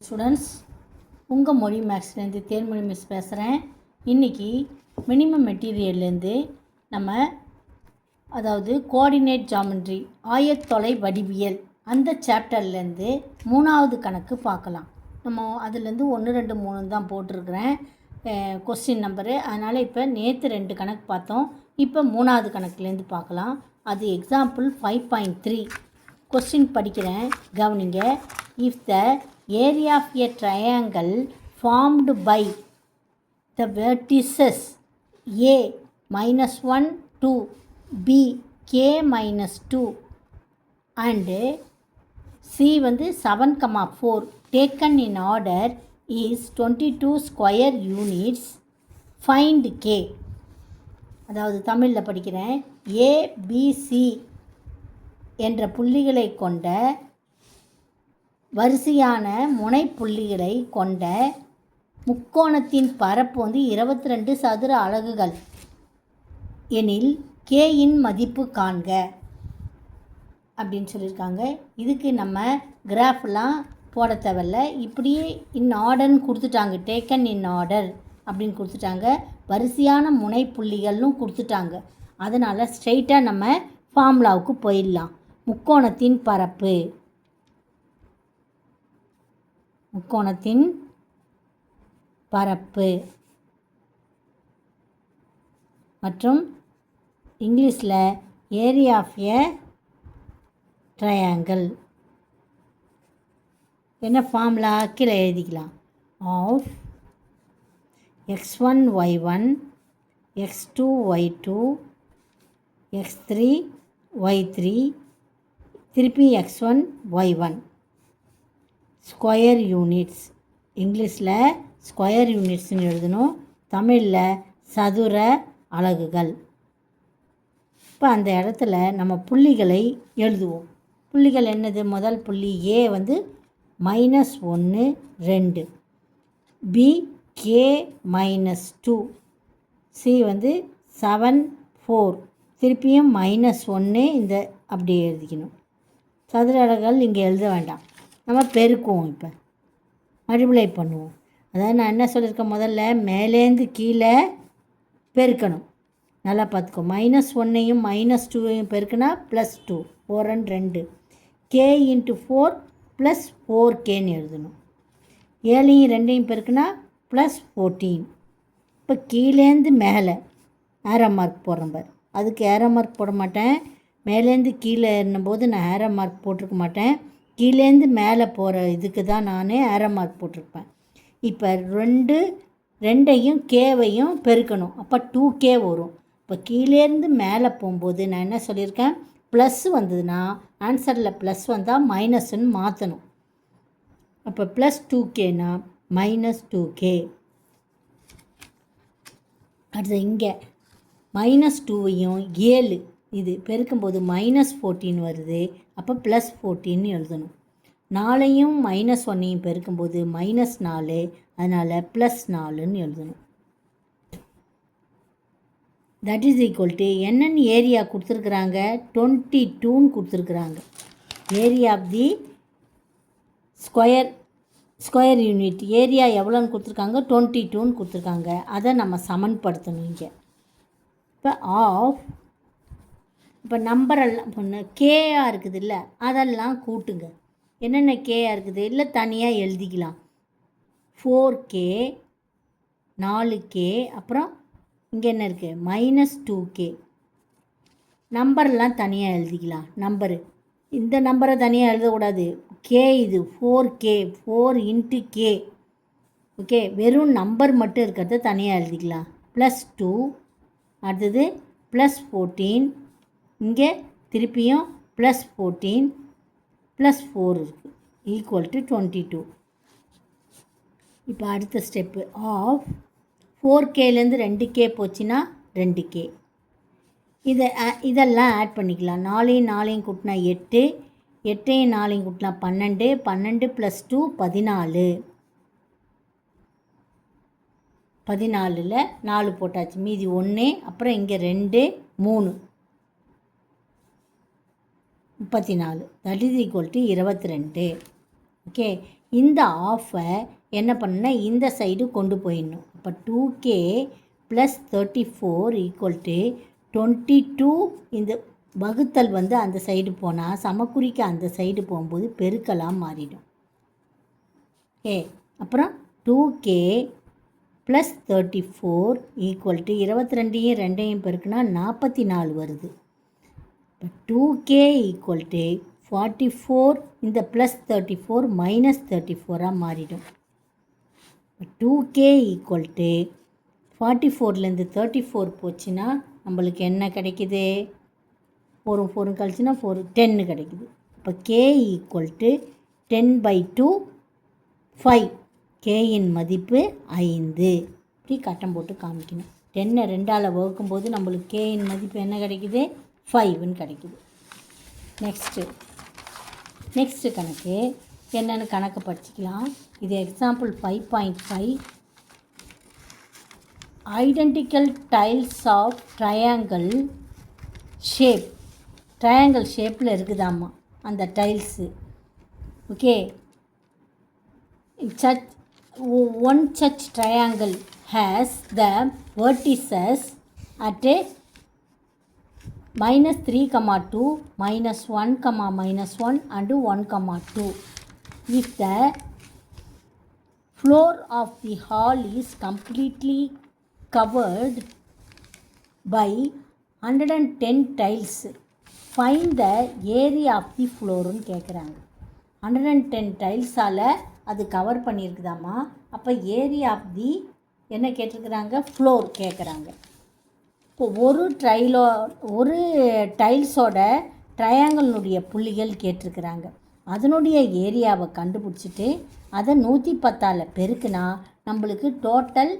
Students, உங்கள் மொழி மேக்ஸ்லேருந்து Thenmozhi miss பேசுகிறேன். இன்றைக்கி மினிமம் மெட்டீரியல்லேருந்து நம்ம அதாவது கோஆர்டினேட் ஜாமெண்ட்ரி ஆயத்தொலை வடிவியல் அந்த சாப்டர்லேருந்து 3வது கணக்கு பார்க்கலாம். நம்ம அதுலேருந்து 1 2 3 தான் போட்டிருக்கிறேன் கொஸ்டின் நம்பரு. அதனால் இப்போ நேற்று 2 கணக்கு பார்த்தோம். இப்போ 3வது கணக்குலேருந்து பார்க்கலாம். அது எக்ஸாம்பிள் 5.3 கொஸ்டின் படிக்கிறேன், கவனிங்க. If the area of a triangle formed by the vertices a minus 1 2 b k minus 2 and c வந்து 7,4 taken in order is 22 square units, find k. அதாவது தமிழில் படிக்கிறேன். a b c என்ற புள்ளிகளை கொண்ட வரிசையான முனைப்புள்ளிகளை கொண்ட முக்கோணத்தின் பரப்பு வந்து 22 சதுர அலகுகள் எனில் கேயின் மதிப்பு காண்க அப்படின்னு சொல்லியிருக்காங்க. இதுக்கு நம்ம கிராஃப்லாம் போட தேவையில்ல, இப்படியே இன் ஆர்டர்னு கொடுத்துட்டாங்க. டேக்கன் இன் ஆர்டர் அப்படின்னு கொடுத்துட்டாங்க. வரிசையான முனைப்புள்ளிகள்னு கொடுத்துட்டாங்க. அதனால் ஸ்ட்ரெயிட்டாக நம்ம ஃபார்முலாவுக்கு போயிடலாம். முக்கோணத்தின் பரப்பு, முக்கோணத்தின் பரப்பு மற்றும் இங்கிலீஷில் ஏரியா ஆஃப் எ ட்ரையாங்கிள் என்ன ஃபார்முலா கீழே எழுதிக்கலாம். Of x1 y1 x2 y2 x3 y3 திருப்பி x1 y1 ஸ்கொயர் யூனிட்ஸ். இங்கிலீஷில் ஸ்கொயர் யூனிட்ஸ்னு எழுதணும், தமிழில் சதுர அலகுகள். இப்போ அந்த இடத்துல நம்ம புள்ளிகளை எழுதுவோம். புள்ளிகள் என்னது? முதல் புள்ளி ஏ வந்து -1 2, பி கே -2, சி வந்து 7 4, திருப்பியும் -1 இந்த அப்படியே எழுதிக்கணும். சதுர அலகுகள் இங்கே எழுத வேண்டாம், நம்ம பெருக்குவோம். இப்போ மல்டிப்ளை பண்ணுவோம். அதாவது நான் என்ன சொல்லியிருக்கேன், முதல்ல மேலேருந்து கீழே பெருக்கணும். நல்லா பார்த்துக்கோ. -1ஐயும் -2ஐயும் பெருக்குனா +2, 4 and 2, k × 4 + 4kன்னு எழுதணும். 7ஐயும் 2ஐயும் பெருக்குனா +14. இப்போ கீழேருந்து மேலே ஏரோ மார்க் போடுறேன் பார். அதுக்கு ஏரோ மார்க் போட மாட்டேன். மேலேருந்து கீழே ஏறும்போது நான் ஏரோ மார்க் போட்டிருக்க மாட்டேன். கீழேருந்து மேலே போகிற இதுக்கு தான் நான் ஏரோ மார்க் போட்டிருப்பேன். இப்போ 2ஐயும் கேவையும் பெருக்கணும். அப்போ 2k வரும். இப்போ கீழேருந்து மேலே போகும்போது நான் என்ன சொல்லியிருக்கேன், ப்ளஸ் வந்ததுன்னா ஆன்சரில் ப்ளஸ் வந்தால் மைனஸ்ன்னு மாற்றணும். அப்போ +2kனா -2k. அடுத்து இங்கே -2ஐயும் 7 இது பெருக்கும்போது -14 வருது. அப்போ +14 எழுதணும். 4ஐயும் -1ஐயும் பெருக்கும்போது -4, அதனால் +4ன்னு எழுதணும். தட் இஸ் ஈக்குவல் டு என்னென்னு ஏரியா கொடுத்துருக்குறாங்க, 22ன்னு கொடுத்துருக்குறாங்க. Area of the square unit area எவ்வளோன்னு கொடுத்துருக்காங்க, 22ன்னு கொடுத்துருக்காங்க. அதை நம்ம சமன்படுத்தணும் இங்கே. இப்போ ஆஃப், இப்போ நம்பரெல்லாம் பொண்ணு கேயாக இருக்குது இல்லை, அதெல்லாம் கூட்டுங்க. என்னென்ன கேயாக இருக்குது இல்லை தனியாக எழுதிக்கலாம். 4k 4k, அப்புறம் இங்கே என்ன இருக்குது -2k. நம்பர்லாம் தனியாக எழுதிக்கலாம். நம்பரு இந்த நம்பரை தனியாக எழுதக்கூடாது. கே இது 4k 4 × k. ஓகே, வெறும் நம்பர் மட்டும் இருக்கிறத தனியாக எழுதிக்கலாம். +2, அடுத்தது +14, இங்கே திருப்பியும் +14 +4 இருக்குது, ஈக்குவல் டு 22. இப்போ அடுத்த ஸ்டெப்பு ஆஃப் 4kலேருந்து 2k போச்சுன்னா 2k. இதெல்லாம் ஆட் பண்ணிக்கலாம். 4ஐயும் 4ஐயும் கூட்டினா 8, 8ஐயும் 4ஐயும் கூட்டினா 12, 12 + 2 14. 14ல் 4 போட்டாச்சு, மீதி 1, அப்புறம் இங்கே 2 3 34. That is equal to 22. Okay, இந்த ஆஃபை என்ன பண்ணா இந்த சைடு கொண்டு போயிடணும். அப்போ 2k + 34 = 22. இந்த வகுத்தல் அந்த சைடு போனால் சமக்குறிக்கு அந்த சைடு போகும்போது பெருக்கலாக மாறிடும். அப்புறம் 2k + 34 = 22யும் 2யும் பெருக்குனா 44 வருது. இப்போ 2k = 44. இந்த +34 -34 மாறிடும். 2k = 44லேருந்து 34 போச்சுன்னா நம்மளுக்கு என்ன கிடைக்குது? 4 கழிச்சுன்னா 10 கிடைக்குது. இப்போ k = 10/2 5. கேயின் மதிப்பு 5. இப்படி கட்டம் போட்டு காமிக்கணும். 10 2ஆல் வகுக்கும்போது நம்மளுக்கு கேயின் மதிப்பு என்ன கிடைக்குது? 5ன்னு கிடைக்குது. நெக்ஸ்ட்டு கணக்கு என்னென்னு கணக்கு படிச்சுக்கலாம். இது example 5.5. Identical tiles of triangle ஷேப்பில் இருக்குதாம்மா அந்த tiles. Okay, one such triangle has the vertices at -3, -2, -1, -1 and 1, 2. If the floor of the hall is completely covered by 110 tiles, find the area of the floor ன்னு கேட்குறாங்க. 110 டைல்ஸால் அது cover பண்ணியிருக்குதாம்மா. அப்போ area of தி என்ன கேட்டிருக்கிறாங்க? Floor கேட்குறாங்க. இப்போ ஒரு டைல்ஸோட ட்ரையாங்கிள்னுடைய புள்ளிகள் கேட்டிருக்கிறாங்க. அதனுடைய ஏரியாவை கண்டுபிடிச்சிட்டு அதை 110ஆல் பெருக்குனா நம்மளுக்கு total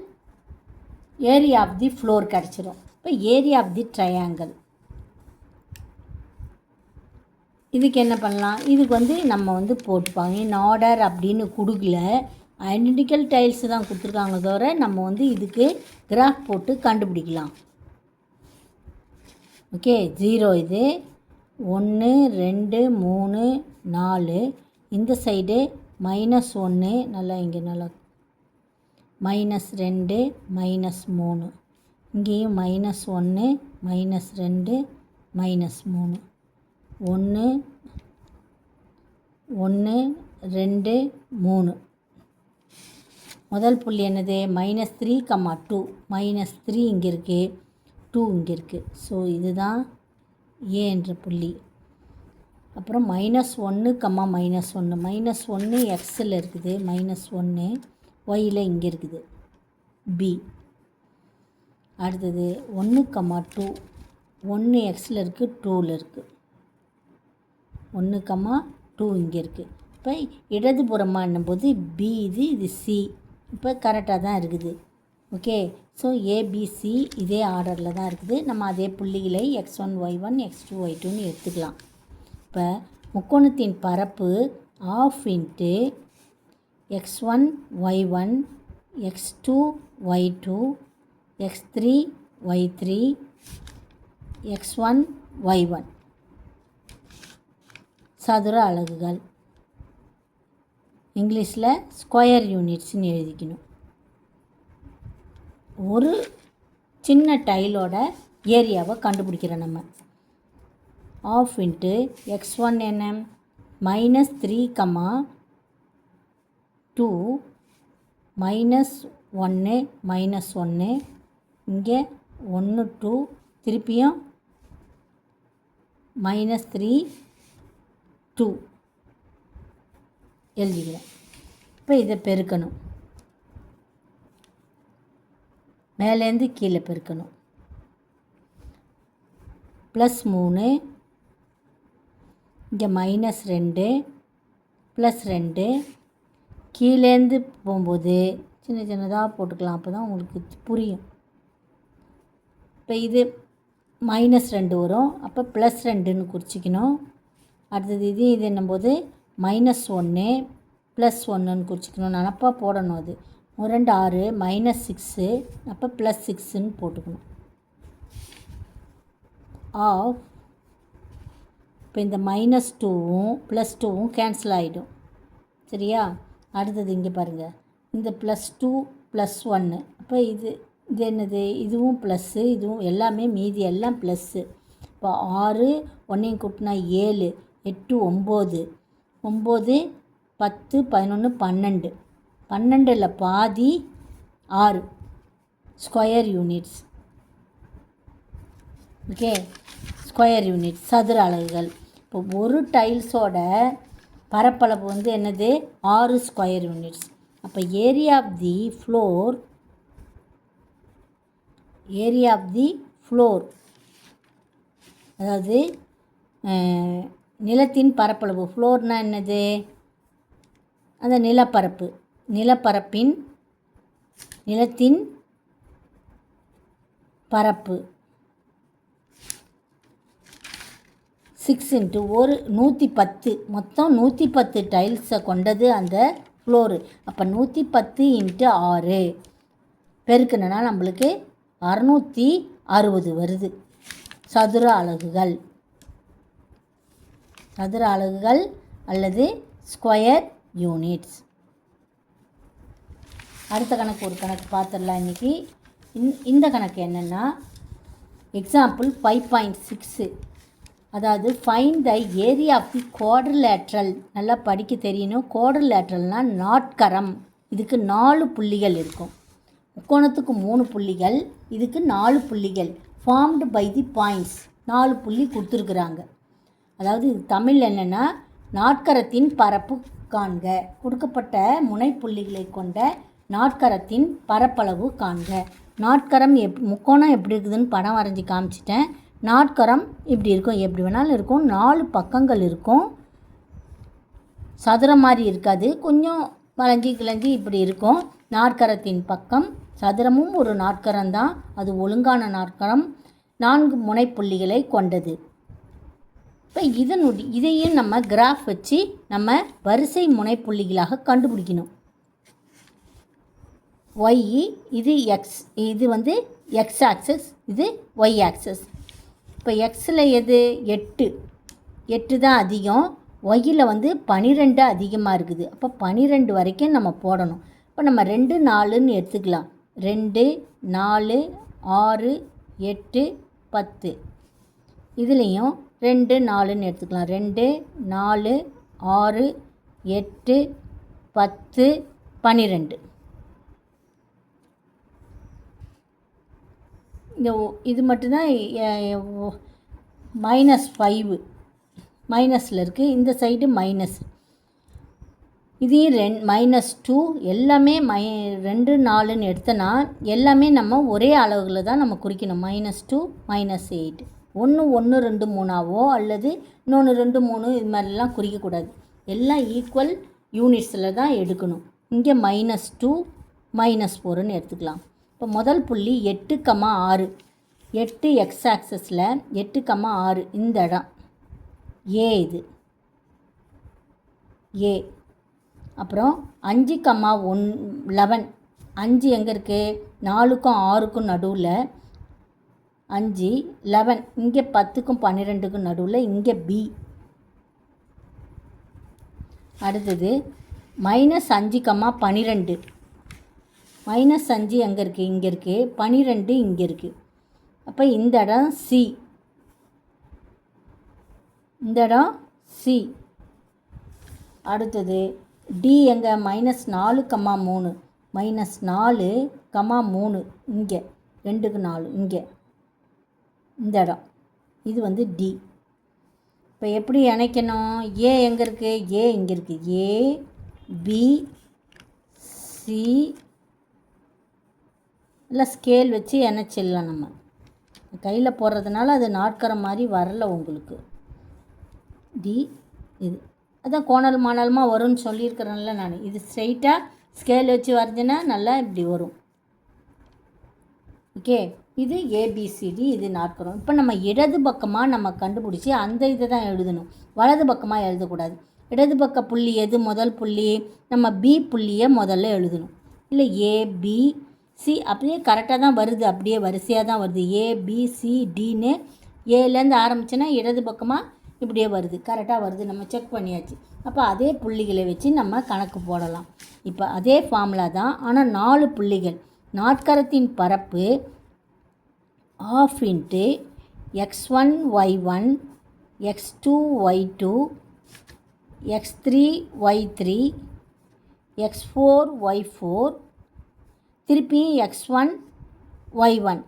area of the floor கிடச்சிரும். இப்போ ஏரியா ஆஃப் தி ட்ரையாங்கிள் இதுக்கு என்ன பண்ணலாம்? இதுக்கு நம்ம போட்டுப்பாங்க. இன் ஆர்டர் அப்படின்னு கொடுக்கல, ஐடென்டிக்கல் டைல்ஸு தான் கொடுத்துருக்காங்க தவிர நம்ம இதுக்கு கிராஃப் போட்டு கண்டுபிடிக்கலாம். ஓகே, 0 இது 1 2 3 4. இந்த சைடு -1 நல்லா இங்கே நல்லா -2 -3. இங்கேயும் -1 -2 -3. 1 1 2 3. முதல் புள்ளி என்னது? -3, 2. -3 இங்கே இருக்குது, 2 இங்கே இருக்குது. ஸோ இதுதான் ஏ என்ற புள்ளி. அப்புறம் -1, -1. -1 எக்ஸில் இருக்குது, -1 ஒயில் இங்கே இருக்குது, பி. அடுத்தது 1, 2. 1 எக்ஸில் இருக்குது, 2ல் இருக்குது. 1, 2 இங்கே இருக்குது. இப்போ இடதுபுறமாக என்னும்போது பி, இது சி. இப்போ கரெக்டாக தான் இருக்குது. ஓகே, ஸோ ஏபிசி இதே ஆர்டரில் தான் இருக்குது. நம்ம அதே புள்ளிகளை x1 y1 x2 y2ன்னு எடுத்துக்கலாம். இப்போ முக்கோணத்தின் பரப்பு ½ × x1 y1 x2 y2 x3 y3 x1 y1 சதுர அலகுகள். இங்கிலீஷில் ஸ்கொயர் யூனிட்ஸ்ன்னு எழுதிக்கணும். ஒரு சின்ன டைலோட ஏரியாவை கண்டுபிடிக்கிறோம் நம்ம. ½ × x1 என்ன? -3, 2 -1 -1. இங்கே 1 2 திருப்பியும் -3 2 எழுதிக்கிறேன். இப்போ இதை பெருக்கணும், மேலேருந்து கீழே பெருக்கணும். +3 இங்கே -2 +2. கீழேருந்து போகும்போது சின்ன சின்னதாக போட்டுக்கலாம், அப்போ தான் உங்களுக்கு புரியும். இப்போ இது -2 வரும், அப்போ +2ன்னு குறிச்சிக்கணும். அடுத்தது இது என்னும்போது -1 +1ன்னு குறிச்சிக்கணும். நினப்பாக போடணும். அது 2 6 -6, அப்போ +6ன்னு போட்டுக்கணும். ஆஃப். இப்போ இந்த -2வும் +2வும் கேன்சல் ஆகிடும், சரியா? அடுத்தது இங்கே பாருங்கள், இந்த +2 +1. அப்போ இது என்னது, இதுவும் ப்ளஸ்ஸு, இதுவும் எல்லாமே மீதி எல்லாம் ப்ளஸ்ஸு. இப்போ 6 ஒன்றையும் கூட்டினா 7 8 9 9 10 11 12 12ல் பாதி 6 square units. Okay, square unit சதுர அலகுகள். இப்போ ஒரு டைல்ஸோட பரப்பளவு வந்து என்னது, 6 ஸ்கொயர் யூனிட்ஸ். அப்போ ஏரியா ஆஃப் தி ஃப்ளோர் அதாவது நிலத்தின் பரப்பளவு. ஃப்ளோர்னால் என்னது, அந்த நிலத்தின் பரப்பு 6 × ஒரு 110, மொத்தம் 110 டைல்ஸை கொண்டது அந்த ஃப்ளோரு. அப்போ 110 × 6 பெருக்குனா நம்மளுக்கு 660 வருது சதுர அலகுகள் அல்லது ஸ்கொயர் யூனிட்ஸ். அடுத்த கணக்கு ஒரு கணக்கு பார்த்துடலாம் இன்றைக்கி. இந்த கணக்கு என்னென்னா எக்ஸாம்பிள் 5.6. அதாவது find the area of the quadrilateral. நல்லா படிக்க தெரியணும். குவாட்ரிலேட்ரல்னால் நாட்கரம். இதுக்கு 4 புள்ளிகள் இருக்கும். முக்கோணத்துக்கு 3 புள்ளிகள், இதுக்கு 4 புள்ளிகள். Formed by the points. 4 புள்ளி கொடுத்துருக்குறாங்க. அதாவது இது தமிழ் என்னென்னா, நாட்கரத்தின் பரப்பு காண்க. கொடுக்கப்பட்ட முனைப்புள்ளிகளை கொண்ட நாட்கரத்தின் பரப்பளவு காண்க. நாட்கரம் முக்கோணம் எப்படி இருக்குதுன்னு படம் வரைஞ்சி காமிச்சிட்டேன். நாட்கரம் இப்படி இருக்கும், எப்படி வேணாலும் இருக்கும். 4 பக்கங்கள் இருக்கும். சதுரம் மாதிரி இருக்காது, கொஞ்சம் வளைஞ்சி கிளஞ்சி இப்படி இருக்கும். நாட்கரத்தின் பக்கம். சதுரமும் ஒரு நாட்கரம்தான், அது ஒழுங்கான நாட்கரம். 4 முனைப்புள்ளிகளை கொண்டது. இப்போ இதையும் நம்ம கிராஃப் வச்சு நம்ம வரிசை முனைப்புள்ளிகளாக கண்டுபிடிக்கணும். ஒய், இது எக்ஸ், இது வந்து எக்ஸ் ஆக்சஸ், இது ஒய் ஆக்சஸ். இப்போ எக்ஸில் எது 8 தான் அதிகம், ஒய்யில் வந்து 12 அதிகமாக இருக்குது. அப்போ 12 வரைக்கும் நம்ம போடணும். இப்போ நம்ம 2 4ன்னு எடுத்துக்கலாம். 2 4 6 8 10. இதுலேயும் 2 4ன்னு எடுத்துக்கலாம். 2 4 6 8 10 12. இது மட்டும்தான் -5 மைனஸில் இருக்குது. இந்த சைடு மைனஸ். இதையும் -2 எல்லாமே 2 4ன்னு எடுத்தனா எல்லாமே நம்ம ஒரே அளவுகளை தான் நம்ம குறிக்கணும். -2 -8. 1 1 2 3ஆவோ அல்லது இன்னொன்று 2 3 இது மாதிரிலாம் குறிக்கக்கூடாது. எல்லாம் ஈக்குவல் யூனிட்ஸில் தான் எடுக்கணும். இங்கே -2 -4ன்னு எடுத்துக்கலாம். இப்போ முதல் புள்ளி 8, 6. 8 எக்ஸ் ஆக்சஸில் 8, 6 இந்த இடம் ஏ. இது ஏ. அப்புறம் 5, 11. 5 எங்கே இருக்குது, 4க்கும் 6க்கும் நடுவில் 5 11. இங்கே 10க்கும் 12க்கும் நடுவில் இங்கே பி. அடுத்தது -5, 12. -5 எங்கே இருக்குது, இங்கே இருக்குது. 12 இங்கே இருக்குது. அப்போ இந்த இடம் சி. இந்த இடம் சி. அடுத்தது டி எங்கே, -4, 3. -4, 3 இங்கே 2க்கு 4 இங்கே இந்த இடம். இது வந்து டி. இப்போ எப்படி இணைக்கணும், ஏ எங்கே இருக்குது, ஏ இங்கே இருக்குது. ஏ பி சி இல்லை ஸ்கேல் வச்சு இணைச்சிடலாம். நம்ம கையில் போடுறதுனால அது நாட்கரம் மாதிரி வரல உங்களுக்கு. டி இது அதான் கோணல் மாணலமாக வரும்னு சொல்லியிருக்கிறேன்ல நான். இது ஸ்ட்ரெயிட்டாக ஸ்கேல் வச்சு வரைஞ்சினா நல்லா இப்படி வரும். ஓகே, இது ஏபிசிடி, இது நாட்கரம். இப்போ நம்ம இடது பக்கமாக நம்ம கண்டுபிடிச்சி அந்த இதை தான் எழுதணும், வலது பக்கமாக எழுதக்கூடாது. இடது பக்க புள்ளி எது, முதல் புள்ளி நம்ம பி புள்ளியை முதல்ல எழுதணும். இல்லை ஏபிசி அப்படியே கரெக்டாக தான் வருது, அப்படியே வரிசையாக தான் வருது. ஏபிசிடின்னு ஏலேருந்து ஆரம்பிச்சுன்னா இடது பக்கமாக இப்படியே வருது, கரெக்டாக வருது, நம்ம செக் பண்ணியாச்சு. அப்போ அதே புள்ளிகளை வச்சு நம்ம கணக்கு போடலாம். இப்போ அதே ஃபார்முலா தான், ஆனால் 4 புள்ளிகள். நாற்கரத்தின் பரப்பு ½ into x1 y1 x2 y2 x3 y3 x4 y4 திருப்பி x1 y1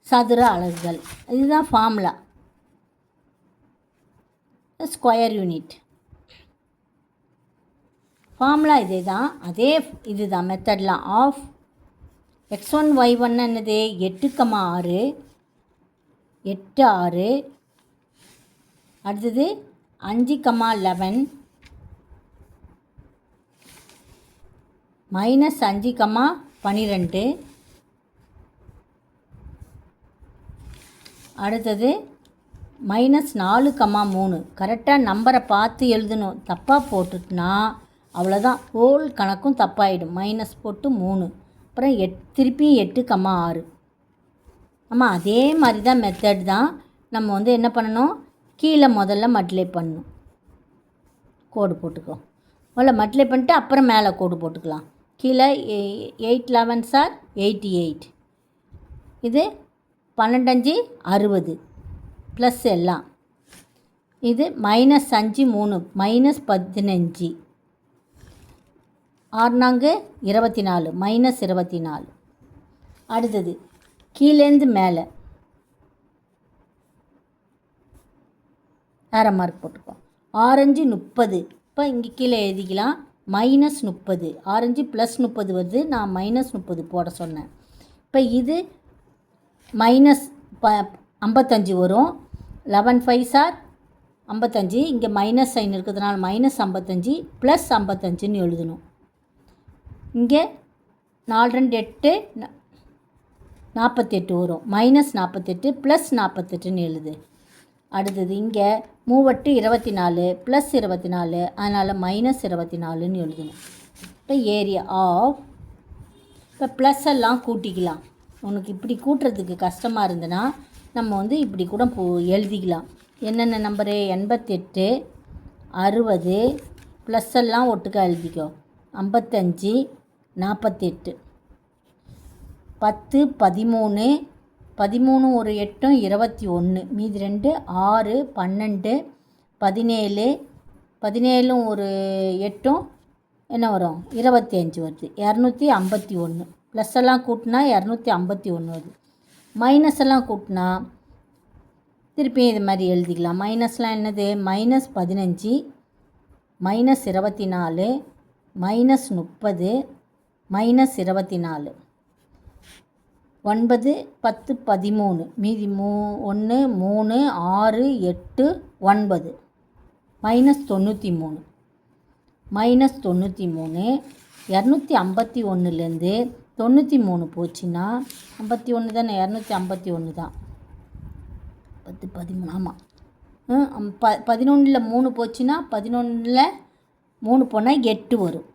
சதுர அலகுகள். இதுதான் ஃபார்முலா. ஸ்கொயர் யூனிட் ஃபார்முலா இதே தான், அதே இது தான் மெத்தட்லாம். ஆஃப் x1 y1 என்னது 8,6 8 6, அடுத்தது 5,11 -5,12, அடுத்தது -4,3. கரெக்டாக நம்பரை பார்த்து எழுதணும். தப்பாக போட்டுட்டுனா அவ்வளோதான், ஹோல் கணக்கும் தப்பாயிடும். மைனஸ் போட்டு 3, அப்புறம் திருப்பி 8,6. ஆமாம், அதே மாதிரி தான் மெத்தட் தான். நம்ம வந்து என்ன பண்ணணும், கீழே முதல்ல மல்டிப்ளை பண்ணணும். கோடு போட்டுக்கோ, முதல்ல மல்டிப்ளை பண்ணிட்டு அப்புறம் மேலே கோடு போட்டுக்கலாம். கீழே 8 11 சார் 88, இது 12 5 60 ப்ளஸ் எல்லாம். இது -5 3 -15, 6 24 -24. அடுத்தது கீழேருந்து மேலே அரை மார்க் போட்டுக்கோம். 6 30. இப்போ இங்கே கீழே எழுதிக்கலாம் -30. 6 + 30 வருது, நான் -30 போட சொன்னேன். இப்போ இது -55 வரும். 11 5 சார் 55, இங்கே மைனஸ் சைன் இருக்கிறதுனால -55 + 55ன்னு எழுதணும். இங்கே 4 2 8 48 வரும். -48 + 48ன்னு எழுது. அடுத்தது இங்கே 3 24 + 24, அதனால் -24ன்னு எழுதணும். இப்போ ஏரியா ஆஃப், இப்போ ப்ளஸ் எல்லாம் கூட்டிக்கலாம். உனக்கு இப்படி கூட்டுறதுக்கு கஷ்டமாக இருந்ததுன்னா நம்ம வந்து இப்படி கூட எழுதிக்கலாம். என்னென்ன நம்பரு 88 60 ப்ளஸ் எல்லாம் ஒட்டுக்கா எழுதிக்கோ. 55 48 10 13 13 ஒரு 8 21, மீதி 2 6 12 17 17 ஒரு 8 என்ன வரும் 25 வருது. 251 ப்ளஸ் எல்லாம் கூட்டினா 251 வருது. மைனஸ் எல்லாம் கூட்டினா திருப்பி இது மாதிரி எழுதிக்கலாம். மைனஸ்லாம் என்னது -15 -24 -30 -24, 9 10 13, மீதி 1 3 6 8 9, -93 251லேருந்து 93 போச்சுன்னா 51 தானே, 251 தான். 10 13, ஆமாம். 11ல் 3 போச்சுன்னா 11ல் 3 போனால் 8 வரும்.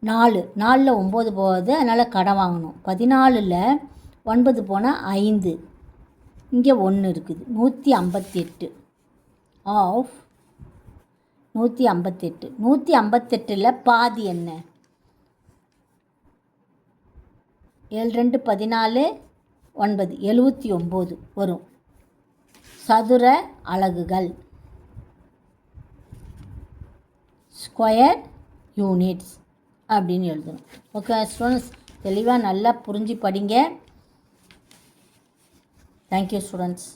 4 4ல் 9 போகுது, அதனால் கடன் வாங்கணும். 14ல் 9 போனால் 5, இங்கே 1 இருக்குது. 158 ஆஃப் 158. 158ல் பாதி என்ன? 7 2 14 9 79 வரும். சதுர அலகுகள், ஸ்கொயர் யூனிட்ஸ் அப்படின்னு எழுதணும். ஓகே ஸ்டூடெண்ட்ஸ், தெளிவாக நல்லா புரிஞ்சு படிங்க. Thank you students.